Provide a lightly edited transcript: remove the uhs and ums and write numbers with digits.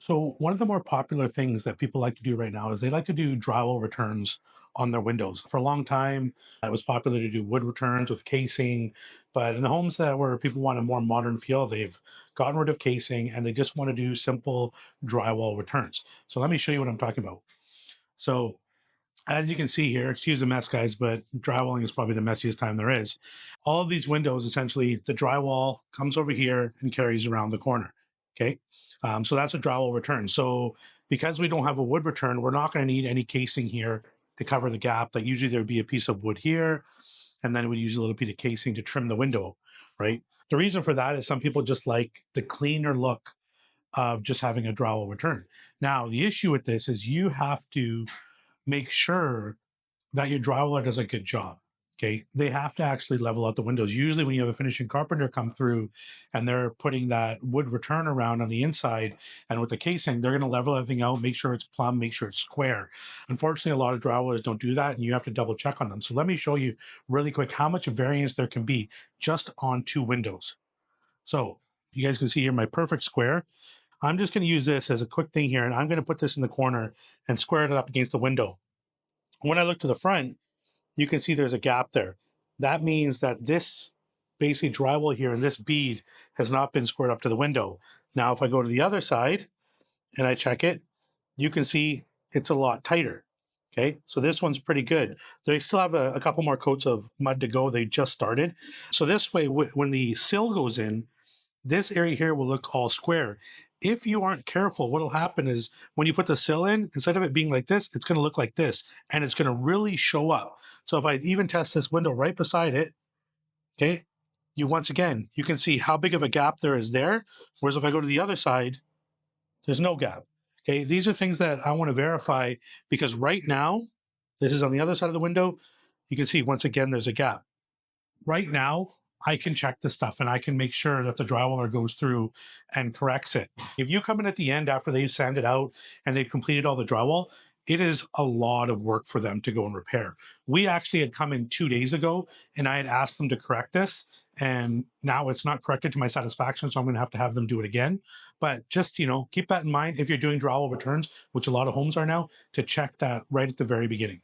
So one of the more popular things that people like to do right now is they like to do drywall returns on their windows. For a long time, it was popular to do wood returns with casing, but in the homes that where people want a more modern feel, they've gotten rid of casing and they just want to do simple drywall returns. So let me show you what I'm talking about. So as you can see here, excuse the mess, guys, but drywalling is probably the messiest time there is. All of these windows, essentially, the drywall comes over here and carries around the corner. Okay. So that's a drywall return. So because we don't have a wood return, we're not going to need any casing here to cover the gap. Like usually there would be a piece of wood here, and then we'd use a little bit of casing to trim the window, right? The reason for that is some people just like the cleaner look of just having a drywall return. Now, the issue with this is you have to make sure that your drywaller does a good job. Okay. They have to actually level out the windows. Usually, when you have a finishing carpenter come through and they're putting that wood return around on the inside and with the casing, they're going to level everything out, make sure it's plumb, make sure it's square. Unfortunately, a lot of drywallers don't do that and you have to double check on them. So, let me show you really quick how much variance there can be just on two windows. So, you guys can see here my perfect square. I'm just going to use this as a quick thing here and I'm going to put this in the corner and square it up against the window. When I look to the front, you can see there's a gap there. That means that this basically drywall here and this bead has not been squared up to the window. Now, if I go to the other side and I check it, you can see it's a lot tighter. Okay, so this one's pretty good. They still have a couple more coats of mud to go. They just started. So this way, when the sill goes in, this area here will look all square. If you aren't careful, what'll happen is when you put the sill in, instead of it being like this, it's going to look like this, and it's going to really show up. So if I even test this window right beside it, okay, once again, you can see how big of a gap there is there. Whereas if I go to the other side, there's no gap. Okay, these are things that I want to verify because right now, this is on the other side of the window. You can see once again, there's a gap. Right now, I can check this stuff and I can make sure that the drywaller goes through and corrects it. If you come in at the end after they've sanded out and they've completed all the drywall, it is a lot of work for them to go and repair. We actually had come in 2 days ago and I had asked them to correct this, and now it's not corrected to my satisfaction, so I'm going to have them do it again. But just, keep that in mind if you're doing drywall returns, which a lot of homes are now, to check that right at the very beginning.